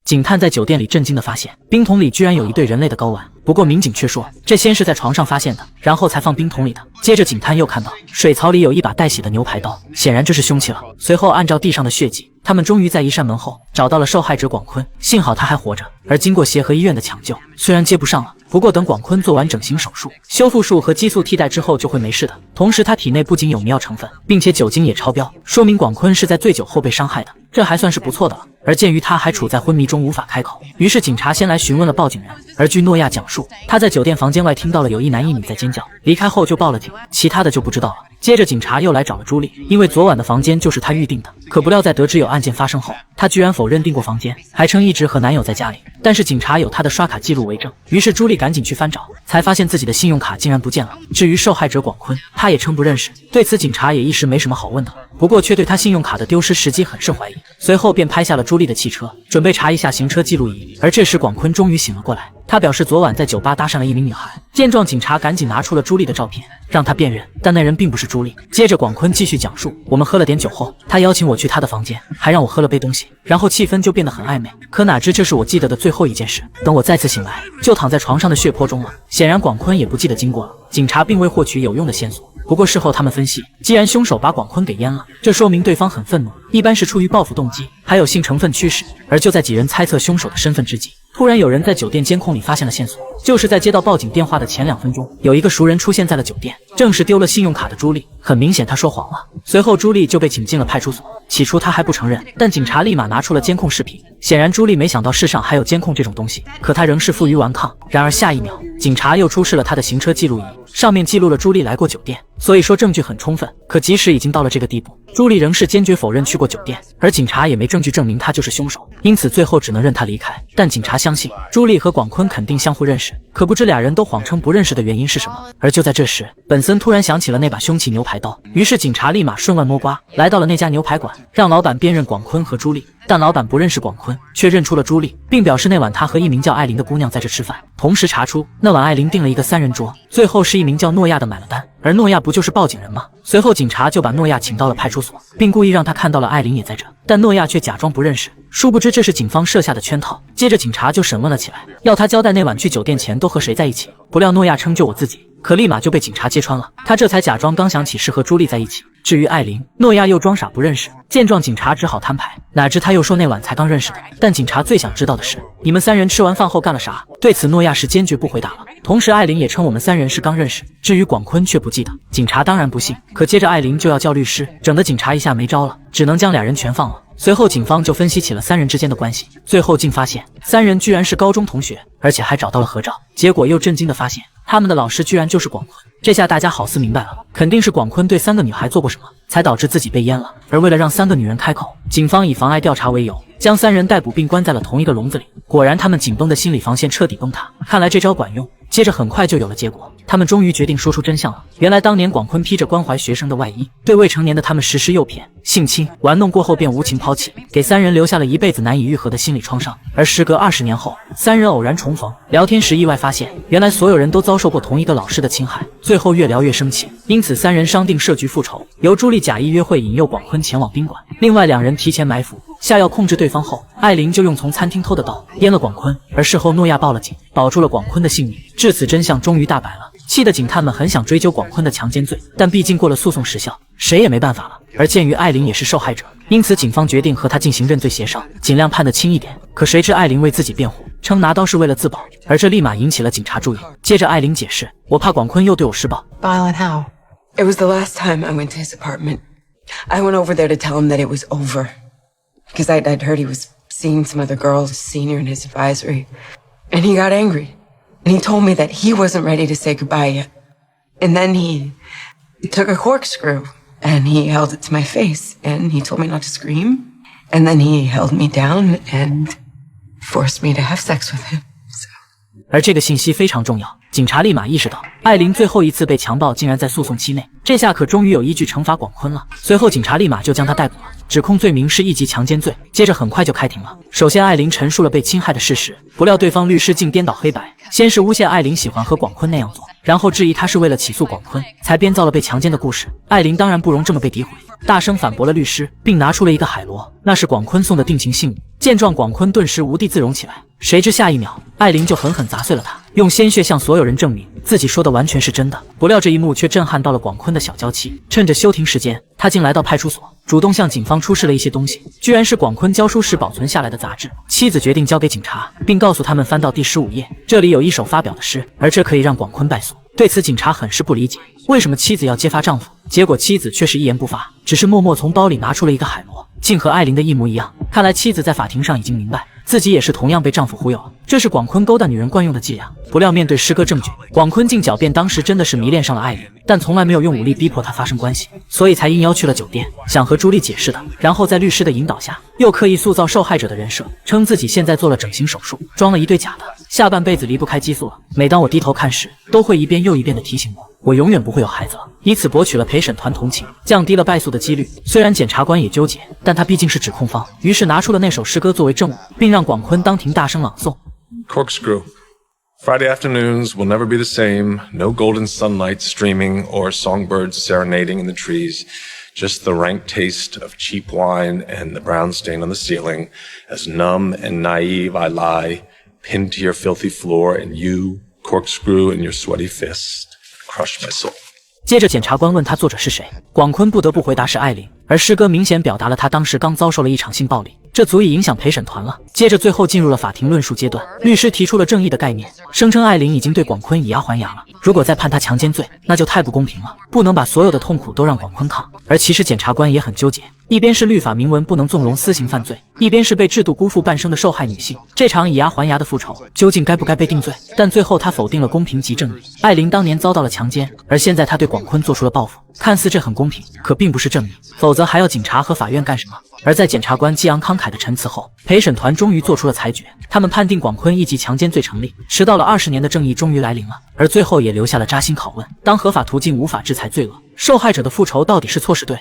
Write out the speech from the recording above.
警探在酒店里震惊地发现，冰桶里居然有一对人类的睾丸。不过民警却说，这先是在床上发现的，然后才放冰桶里的。接着警探又看到水槽里有一把带血的牛排刀，显然这是凶器了。随后按照地上的血迹，他们终于在一扇门后找到了受害者广坤，幸好他还活着。而经过协和医院的抢救，虽然接不上了，不过等广坤做完整形手术、修复术和激素替代之后就会没事的。同时他体内不仅有迷药成分，并且酒精也超标，说明广坤是在醉酒后被伤害的，这还算是不错的了。而鉴于他还处在昏迷中无法开口，于是警察先来询问了报警人。而据诺亚讲述，他在酒店房间外听到了有一男一女在尖叫，离开后就报了警，其他的就不知道了。接着警察又来找了朱莉，因为昨晚的房间就是他预定的。可不料在得知有案件发生后，他居然否认订过房间，还称一直和男友在家里。但是警察有他的刷卡记录为证，于是朱莉赶紧去翻找，才发现自己的信用卡竟然不见了。至于受害者广坤，他也称不认识。对此警察也一时没什么好问的，不过却对他信用卡的丢失时机很是怀疑。随后便拍下了朱莉的汽车，准备查一下行车记录仪。而这时广坤终于醒了过来，他表示昨晚在酒吧搭讪了一名女孩。见状，警察赶紧拿出了朱莉的照片，让他辨认，但那人并不是朱莉。接着广坤继续讲述，我们喝了点酒后，他邀请我去他的房间，还让我喝了杯东西，然后气氛就变得很暧昧。可哪知这是我记得的最后一件事，等我再次醒来，就躺在床上的血泊中了。显然广坤也不记得经过了，警察并未获取有用的线索。不过事后他们分析，既然凶手把广坤给阉了，这说明对方很愤怒，一般是出于报复动机，还有性成分驱使。而就在几人猜测凶手的身份之际，突然有人在酒店监控里发现了线索，就是在接到报警电话的前2分钟，有一个熟人出现在了酒店，正是丢了信用卡的朱莉。很明显他说谎了。随后朱莉就被请进了派出所，起初他还不承认，但警察立马拿出了监控视频。显然朱莉没想到世上还有监控这种东西，可他仍是负隅顽抗。然而下一秒，警察又出示了他的行车记录仪，上面记录了朱莉来过酒店，所以说证据很充分。可即使已经到了这个地步，朱莉仍是坚决否认去过酒店，而警察也没证据证明他就是凶手，因此最后只能任他离开。但警察相信朱莉和广坤肯定相互认识，可不知俩人都谎称不认识的原因是什么。而就在这时，本森突然想起了那把凶器牛排刀，于是警察立马顺腕摸瓜，来到了那家牛排馆，让老板辨认广坤和朱莉。但老板不认识广坤，却认出了朱莉，并表示那晚他和一名叫艾琳的姑娘在这吃饭。同时查出那晚艾琳订了一个3人桌，最后是一名叫诺亚的买了单，而诺亚不就是报警人吗？随后警察就把诺亚请到了派出所，并故意让他看到了艾琳也在这，但诺亚却假装不认识，殊不知这是警方设下的圈套。接着警察就审问了起来，要他交代那晚去酒店前都和谁在一起。不料诺亚称就我自己，可立马就被警察揭穿了，他这才假装刚想起是和朱莉在一起。至于艾琳，诺亚又装傻不认识，见状警察只好摊牌，哪知他又说那晚才刚认识的。但警察最想知道的是，你们3人吃完饭后干了啥？对此诺亚是坚决不回答了。同时艾琳也称我们3人是刚认识，至于广坤却不记得。警察当然不信，可接着艾琳就要叫律师，整得警察一下没招了，只能将俩人全放了。随后警方就分析起了3人之间的关系，最后竟发现3人居然是高中同学，而且还找到了合照。结果又震惊的发现，他们的老师居然就是广坤。这下大家好似明白了，肯定是广坤对3个女孩做过什么，才导致自己被阉了。而为了让3个女人开口，警方以妨碍调查为由，将3人逮捕并关在了同一个笼子里。果然他们紧绷的心理防线彻底崩塌，看来这招管用。接着很快就有了结果，他们终于决定说出真相了。原来当年广坤披着关怀学生的外衣，对未成年的他们实施诱骗、性侵、玩弄过后便无情抛弃，给3人留下了一辈子难以愈合的心理创伤。而时隔20年后，3人偶然重逢，聊天时意外发现，原来所有人都遭受过同一个老师的侵害。最后越聊越生气，因此3人商定设局复仇，由朱莉假意约会引诱广坤前往宾馆，另外2人提前埋伏，下药控制对方后，艾琳就用从餐厅偷的刀阉了广坤。而事后诺亚报了警，保住了广坤的性命。至此真相终于大白了，气的警探们很想追究广坤的强奸罪，但毕竟过了诉讼时效，谁也没办法了。而鉴于艾琳也是受害者，因此警方决定和她进行认罪协商，尽量判得轻一点。可谁知艾琳为自己辩护，称拿刀是为了自保，而这立马引起了警察注意。接着艾琳解释，我怕广坤又对我施暴。 Violent how? It was the last time I went to his apartment. I went over there to tell him that it was over. Because I'd heard he was seeing some other girls, senior in his advisory. And he got angry. And he told me that he wasn't ready to say goodbye yet. And then he took a corkscrew and he held it to my face and he told me not to scream. And then he held me down and forced me to have sex with him. 而这个信息非常重要，警察立马意识到艾琳最后一次被强暴竟然在诉讼期内，这下可终于有依据惩罚广坤了。随后警察立马就将他逮捕了，指控罪名是1级强奸罪。接着很快就开庭了。首先艾琳陈述了被侵害的事实，不料对方律师竟颠倒黑白，先是诬陷艾琳喜欢和广坤那样做，然后质疑他是为了起诉广坤才编造了被强奸的故事。艾琳当然不容这么被诋毁，大声反驳了律师，并拿出了一个海螺，那是广坤送的定情信物。见状，广坤顿时无地自容起来，谁知下一秒，艾琳就狠狠砸碎了它，用鲜血向所有人证明自己说的完全是真的。不料这一幕却震撼到了广坤的小娇妻，趁着休庭时间，他竟来到派出所，主动向警方出示了一些东西，居然是广坤教书时保存下来的杂志。妻子决定交给警察，并告诉他们翻到第15页，这里有一首发表的诗，而这可以让广坤败诉。对此，警察很是不理解，为什么妻子要揭发丈夫？结果妻子却是一言不发，只是默默从包里拿出了一个海螺，竟和艾琳的一模一样。看来妻子在法庭上已经明白，自己也是同样被丈夫忽悠了，这是广坤勾搭女人惯用的伎俩。不料面对诗歌证据，广坤竟狡辩当时真的是迷恋上了艾琳，但从来没有用武力逼迫她发生关系，所以才应邀去了酒店，想和朱莉解释的。然后在律师的引导下，又刻意塑造受害者的人设，称自己现在做了整形手术，装了一对假的，下半辈子离不开激素了。每当我低头看时，都会一遍又一遍地提醒我永远不会有孩子了，以此博取了陪审团同情，降低了败诉的几率。虽然检察官也纠结，但他毕竟是指控方，于是拿出了那首诗歌作为证物，并让广坤当庭大声朗诵。 Corkscrew. Friday afternoons will never be the same. No golden sunlight streaming or songbirds serenading in the trees. Just the rank taste of cheap wine and the brown stain on the ceiling. As numb and naive I lie, pinned to your filthy floor, and you, corkscrew in your sweaty fist, crush my soul. 接着检察官问他作者是谁，广坤不得不回答是艾琳，而诗歌明显表达了他当时刚遭受了一场性暴力，这足以影响陪审团了。接着最后进入了法庭论述阶段，律师提出了正义的概念，声称艾琳已经对广坤以牙还牙了，如果再判他强奸罪，那就太不公平了，不能把所有的痛苦都让广坤扛。而其实检察官也很纠结，一边是律法明文不能纵容私刑犯罪，一边是被制度辜负半生的受害女性，这场以牙还牙的复仇究竟该不该被定罪？但最后他否定了公平及正义。艾琳当年遭到了强奸，而现在他对广坤做出了报复，看似这很公平，可并不是正义，否则还要警察和法院干什么？而在检察官激昂慷慨的陈词后，陪审团终于做出了裁决，他们判定广坤一级强奸罪成立，迟到了20年的正义终于来临了。而最后也留下了扎心拷问：当合法途径无法制裁罪恶，受害者的复仇到底是错是对？